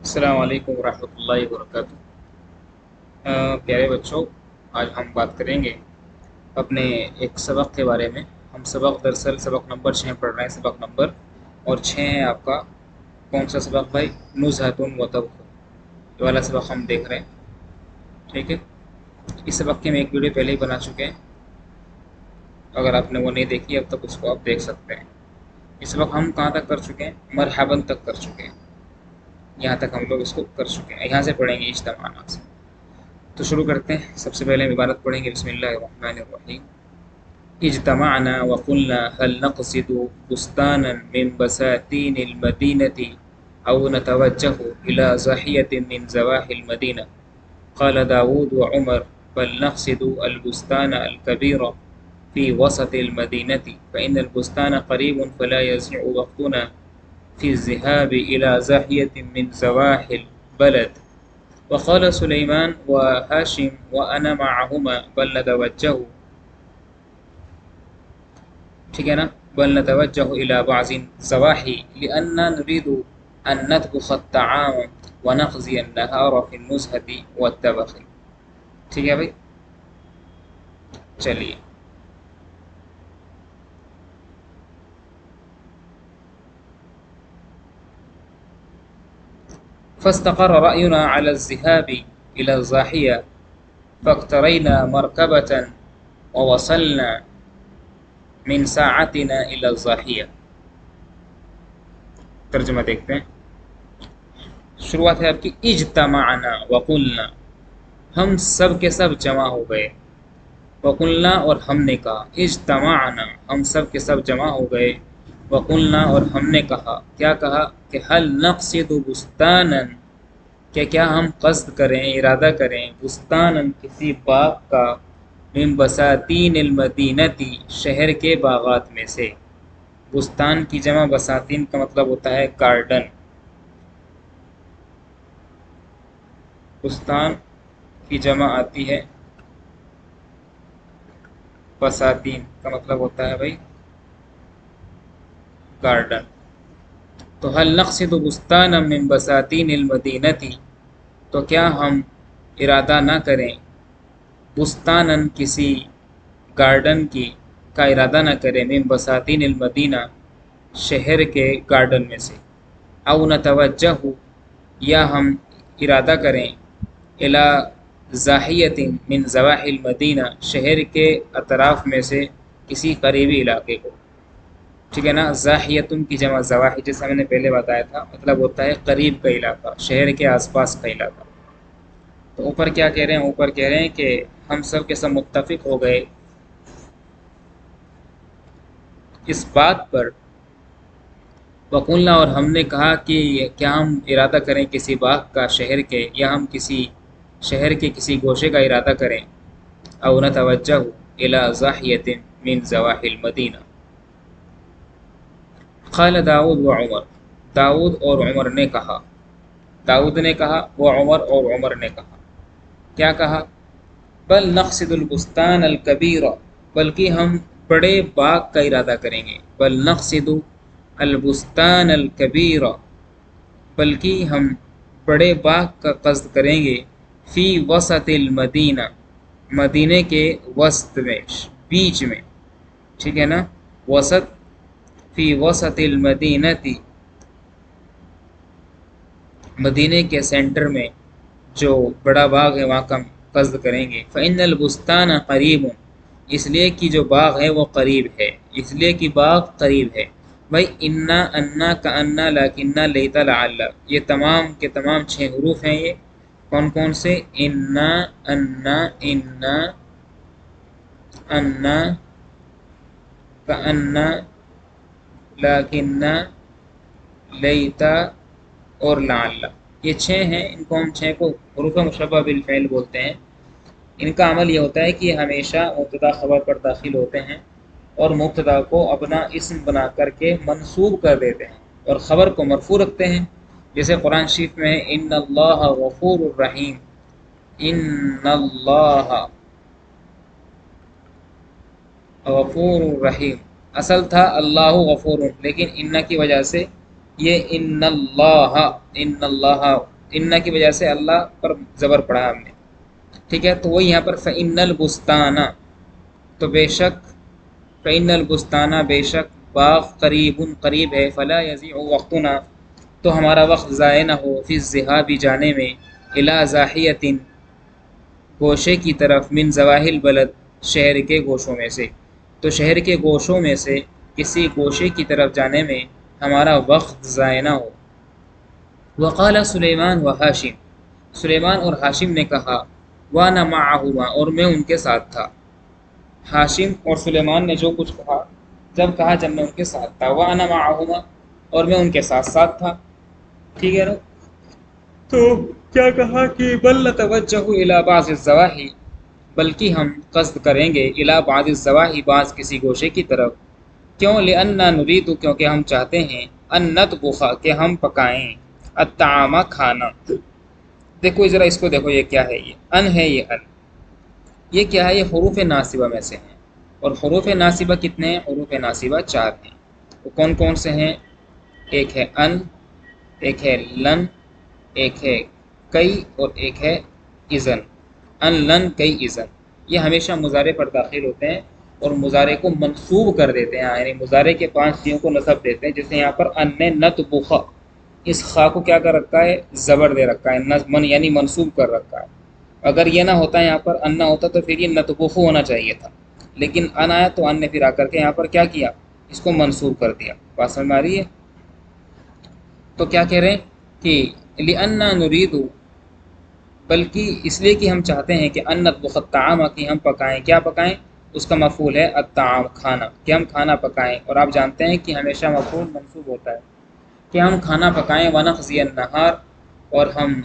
السلام علیکم ورحمۃ اللہ وبرکاتہ۔ پیارے بچوں، آج ہم بات کریں گے اپنے ایک سبق کے بارے میں۔ ہم سبق دراصل سبق نمبر 6 پڑھ رہے ہیں، سبق نمبر اور 6 ہے آپ کا کون سا سبق بھائی؟ نزہۃ و طبخ، یہ والا سبق ہم دیکھ رہے ہیں، ٹھیک ہے۔ اس سبق کی میں ایک ویڈیو پہلے ہی بنا چکے ہیں، اگر آپ نے وہ نہیں دیکھی اب تک اس کو آپ دیکھ سکتے ہیں۔ اس سبق ہم کہاں تک کر چکے ہیں؟ مرحباً تک کر چکے ہیں، یہاں تک ہم لوگ اس کو کر چکے ہیں۔ یہاں سے پڑھیں گے اجتماعنا سے، تو شروع کرتے ہیں۔ سب سے پہلے ہم عبارت پڑھیں گے، بسم اللہ الرحمن الرحیم۔ اجتمعنا وقلنا هل نقصد بستانا من بساتين المدينة أو نتوجه إلى زاحية من زواحي المدينة؟ قال داود وعمر بل نقصد البستان الكبير في وسط المدينة فإن البستان قريب فلا يزيع وقتنا في الذهاب إلى زاحية من زواحي البلد. وقال سليمان وهاشم وأنا معهما بل نتوجه، ٹھیک ہے نا، بل نتوجه إلى بعض الزواحي لأننا نريد أن نطبخ الطعام ونقضي النهار في النزهة والطبخ۔ ٹھیک ہے بھائی، چلیے۔ فاستقر رأينا على الذهاب إلى الزاحية فاقترينا مركبة ووصلنا من ساعتنا إلى الزاحية۔ ترجمہ دیکھتے ہیں، شروعات ہے آپ کی، اجتمعنا وقلنا، ہم سب کے سب جمع ہو گئے، وقلنا اور ہم نے کہا، اجتمعنا ہم سب کے سب جمع ہو گئے، وقلنا اور ہم نے کہا، کیا کہا کہ هل نقصد بستانا، کہ کیا ہم قصد کریں، ارادہ کریں، بستانا کسی باغ کا، من بساتین المدینتی شہر کے باغات میں سے۔ بستان کی جمع بساتین کا مطلب ہوتا ہے گارڈن، بستان کی جمع آتی ہے بساتین کا مطلب ہوتا ہے بھائی گارڈن۔ تو هل نقصد بستانا من بساتین المدینتی، تو کیا ہم ارادہ نہ کریں بستانن کسی گارڈن کی کا ارادہ نہ کریں، من بساتین المدینہ شہر کے گارڈن میں سے، او نتوجہ یا ہم ارادہ کریں، الی زاحیت من زواحی المدینہ شہر کے اطراف میں سے کسی قریبی علاقے کو، ٹھیک ہے نا۔ زاحیتن کی جمع زواحی، جیسے ہم نے پہلے بتایا تھا، مطلب ہوتا ہے قریب کا علاقہ، شہر کے آس پاس کا علاقہ۔ تو اوپر کیا کہہ رہے ہیں؟ اوپر کہہ رہے ہیں کہ ہم سب کے سب متفق ہو گئے اس بات پر، وقلنا اور ہم نے کہا کہ کیا ہم ارادہ کریں کسی باغ کا شہر کے، یا ہم کسی شہر کے کسی گوشے کا ارادہ کریں، او نتوجہ الی زاحیۃ من زواحی المدینہ۔ قال داؤد و عمر، داؤد اور عمر نے کہا، داؤد نے کہا، وہ عمر اور عمر نے کہا، کیا کہا؟ بل نقصد البستان الکبیر، بلکہ ہم بڑے باغ کا ارادہ کریں گے، بل نقصد البستان الکبیر، بلکہ ہم بڑے باغ کا قصد کریں گے، فی وسط المدینہ مدینے کے وسط میں، بیچ میں، ٹھیک ہے نا، وسط، فی وسط المدینتی مدینے کے سینٹر میں جو بڑا باغ ہے وہاں کا قصد کریں گے۔ فإن البستان قریب، اس لیے کہ جو باغ ہے وہ قریب ہے، اس لیے کہ باغ قریب ہے۔ بھائی انا، انا، کانا، لاکنہ، لیتا، لعل، یہ تمام کے تمام 6 حروف ہیں۔ یہ کون کون سے؟ انا، انا، انا، انا، کانا، لاکنہ، لیتا اور لعل، یہ 6 ہیں۔ ان کو ہم 6 کو حروف مشبہ بالفعل بولتے ہیں۔ ان کا عمل یہ ہوتا ہے کہ یہ ہمیشہ مبتدا خبر پر داخل ہوتے ہیں اور مبتدا کو اپنا اسم بنا کر کے منصوب کر دیتے ہیں اور خبر کو مرفوع رکھتے ہیں، جیسے قرآن شریف میں ہے ان اللہ غفور الرحیم، ان اللہ غفور الرحیم، اصل تھا اللہ غفور، لیکن ان کی وجہ سے یہ ان اللہ इन्ना की वजह से अल्लाह पर ज़बर पढ़ा हमने, ठीक है। तो वही यहाँ पर फ़इन्नल बुस्ताना, तो बेशक फ़इन्नल बुस्ताना बेशक बाग़ करीबुन करीब है, फ़ला यज़ीउ वक्तुना तो हमारा वक्त ज़ाय न हो, फ़ि ज़िहाबी जाने में, इला ज़ाहियतिन गोशे की तरफ, मिन ज़वाहिल बलद शहर के गोशों में से, तो शहर के गोशों में से किसी गोशे की तरफ जाने में हमारा वक्त ज़ाय न हो। वक़ाल सुलेमान व हाशिम, सुलेमान और हाशिम ने कहा, वाना माअहुमा और मैं उनके साथ था। हाशिम और सुलेमान ने जो कुछ कहा, जब मैं उनके साथ था, वाना माअहुमा और मैं उनके साथ साथ था, ठीक है ना। तो क्या कहा कि बल नतवज्जहु इला बाज़ ज़वाही, बल्कि हम कस्द करेंगे इला बाज़ ज़वाही बाज़ किसी गोशे की तरफ, क्यों लिअन्ना नुरीदु क्योंकि हम चाहते हैं, अन नतबुखा कि हम पकाएं, अत्तामा खाना। देखो ज़रा इसको देखो, ये क्या है, ये अन है, ये अन, ये क्या है, ये हरूफ नासिबा में से हैं। और हरूफ नासिबा कितने हैं, हरूफ नासिबा 4 हैं। वो कौन कौन से हैं, एक है अन, एक है लन, एक है कई और एक है इज़न। अन लन कई इज़न, ये हमेशा मुज़ारे पर दाखिल होते हैं और मुज़ारे को मंसूब कर देते हैं, यानी मुज़ारे के 5 चीज़ों को नसब देते हैं। जैसे यहाँ पर अन ने नतबुखा, इस खा को क्या कर रखा है, ज़बर दे रखा है, मन यानी मंसूब कर रखा है। अगर ये ना होता यहाँ पर, अन ना होता तो फिर ये नतबुखु होना चाहिए था, लेकिन अन आया तो अन ने फिर आकर के यहाँ पर क्या किया, इसको मंसूब कर दिया। बात समझ में आ रही है। तो क्या कह रहे हैं कि लिअन्ना नुरीदु, बल्कि इसलिए कि हम चाहते हैं कि अन नतबुख अत्ताम, कि हम पकाएं, क्या पकाएं, उसका मफ़ूल है अत्ताम खाना, कि हम खाना पकाएं। और आप जानते हैं कि हमेशा मफ़ूल मंसूब होता है, कि हम खाना पकाएं, वनख़ज़िय नहार और हम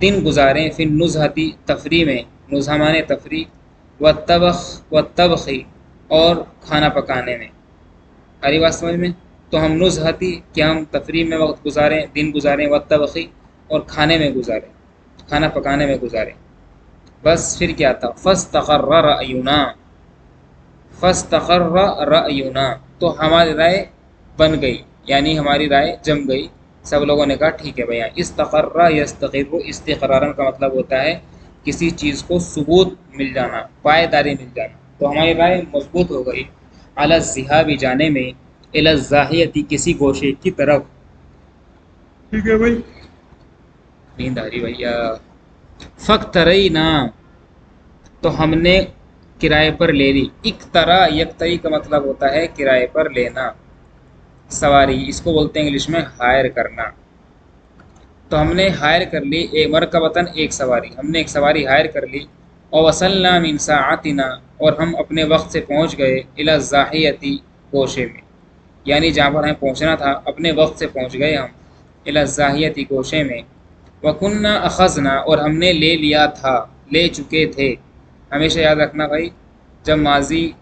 दिन गुजारें, फिर नुज़हती तफरी में, नुज़हा माने तफरी, व तबख़ व तबख़ी और खाना पकाने में। आ रही बात समझ में। तो हम नुज़हती कि हम तफरी में वक्त गुजारें, दिन गुजारें, व तबख़ी और खाने में गुजारें, खाना पकाने में गुजारें। बस फिर क्या था, फ़स्तक़र्र रअयुना, फ़स्तक़र्र रअयुना तो हमारी राय बन गई, यानी हमारी राय जम गई। सब लोगों ने कहा ठीक है भैया। इस्तक़र्रा यस्तक़िर्रु, इस्तिक़रारन का मतलब होता है किसी चीज़ को सबूत मिल जाना, पायदारी मिल जाना। तो हमारी राय मजबूत हो गई, अला ज़िहाबी जाने में, इला ज़ाहियती किसी गोशे की तरफ, ठीक है भाई। नींद आ रही भैया। फ़क्तरैना तो हमने किराए पर ले ली। इक्तरा यक्तरी का मतलब होता है किराए पर लेना, सवारी, इसको बोलते हैं इंग्लिश में हायर करना। तो हमने हायर कर ली, एक मरकबतन एक सवारी, हमने एक सवारी हायर कर ली। और वसलना मिन साअतिना और हम अपने वक्त से पहुंच गए, इला ज़ाहियती गोशे में, यानी जहाँ पर हमें पहुंचना था अपने वक्त से पहुंच गए हम, इला ज़ाहियती गोशे में। वकुन्ना अखज़ना और हमने ले लिया था, ले चुके थे। हमेशा याद रखना भाई, जब माजी,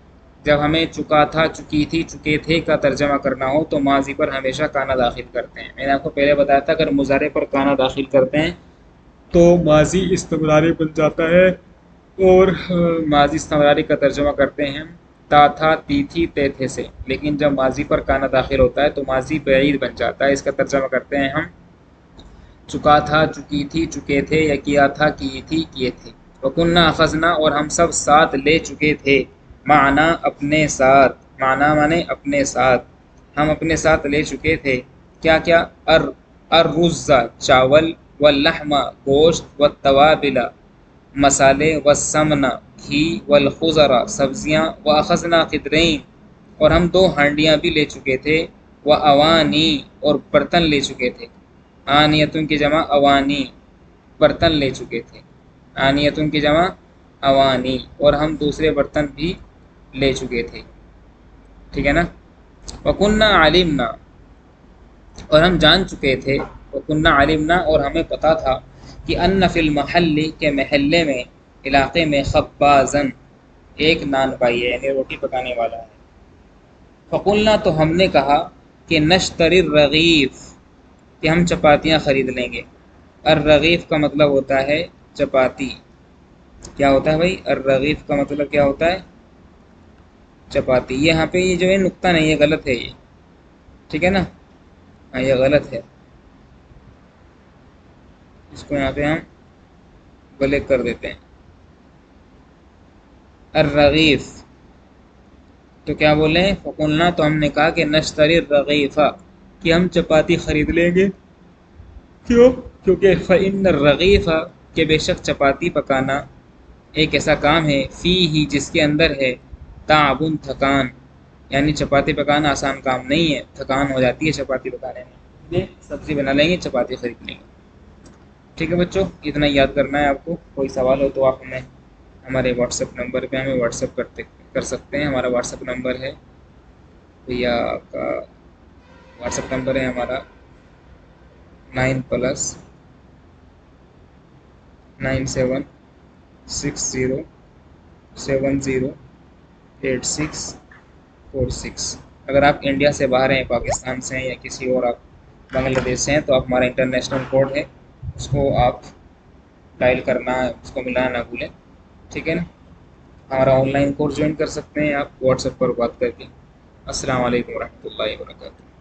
जब हमें चुका था, चुकी थी, चुके थे का तर्जमा करना हो तो माजी पर हमेशा काना दाखिल करते हैं। मैंने आपको पहले बताया था, अगर मुज़ारे पर काना दाखिल करते हैं तो माजी इस्तमरारी बन जाता है। और माजी इस्तमरारी का तर्जमा करते हैं ता था, ती थी, ते थे से। लेकिन जब माजी पर काना दाखिल होता है तो माजी बईद बन जाता है, इसका तर्जमा करते हैं हम चुका था, चुकी थी, चुके थे, या किया था, की थी, किए थे। वकुन्ना अखज़ना और हम सब साथ ले चुके थे, माना अपने साथ, माना माने अपने साथ, हम अपने साथ ले चुके थे क्या क्या, अर्रुज़्ज़ा चावल, व लहमा गोश्त, व तवाबिला मसाले, व समना घी, वल खुज़रा सब्ज़ियाँ, व अखज़ना क़िद्रैन और हम 2 हांडियाँ भी ले चुके थे, व अवानी और बर्तन ले चुके थे। आनियतुन की जमा अवानी, बर्तन ले चुके थे। आनियतुन की जमा अवानी और हम दूसरे बर्तन भी ले चुके थे, ठीक है ना। वकुन्ना आलिमना और हम जान चुके थे, वकुन्ना आलिमना और हमें पता था कि अन्न फिल महल्ली के महल्ले में, इलाके में, खब्बाजन एक नान बाई है, यानी रोटी पकाने वाला है। फ़कुलना तो हमने कहा कि नश्तरी रगीफ़ कि हम चपातियाँ ख़रीद लेंगे। अर्रगीफ़ का मतलब होता है चपाती। क्या होता है भाई, अर्रगीफ़ का मतलब क्या होता है, चपाती। ये यहाँ पे ये जो है नुक्ता नहीं है, गलत है ये, ठीक है ना, हाँ ये गलत है। इसको यहाँ पे हम ब्लैक कर देते हैं। अर्रगीफ़, तो क्या बोले फ़कुलना, तो हमने कहा कि नश्तरी रगीफ़ा, कि हम चपाती ख़रीद लेंगे। क्यों? क्योंकि फ़इन्न रगीफ़ा, के बेशक चपाती पकाना एक ऐसा काम है, फ़ी ही, जिसके अंदर है ताबुन, थकान, यानी चपाती पकाना आसान काम नहीं है, थकान हो जाती है चपाती पकाने में। ये सब्ज़ी बना लेंगे, चपाती ख़रीद लेंगे। ठीक है बच्चों, इतना याद करना है आपको। कोई सवाल हो तो आप हमें हमारे व्हाट्सएप नंबर पे हमें व्हाट्सएप कर सकते हैं। हमारा व्हाट्सएप नंबर है, भैया का व्हाट्सएप नंबर है हमारा 9+9760708646। अगर आप इंडिया से बाहर हैं, पाकिस्तान से हैं या किसी और आप बांग्लादेश से हैं, तो आप हमारा इंटरनेशनल कोड है, उसको आप डायल करना, उसको मिलाना ना भूलें। ठीक है ना? हमारा ऑनलाइन कोर्स ज्वाइन कर सकते हैं आप व्हाट्सएप पर बात करके। अस्सलाम वालेकुम रहमतुल्लाहि व बरकातुहू।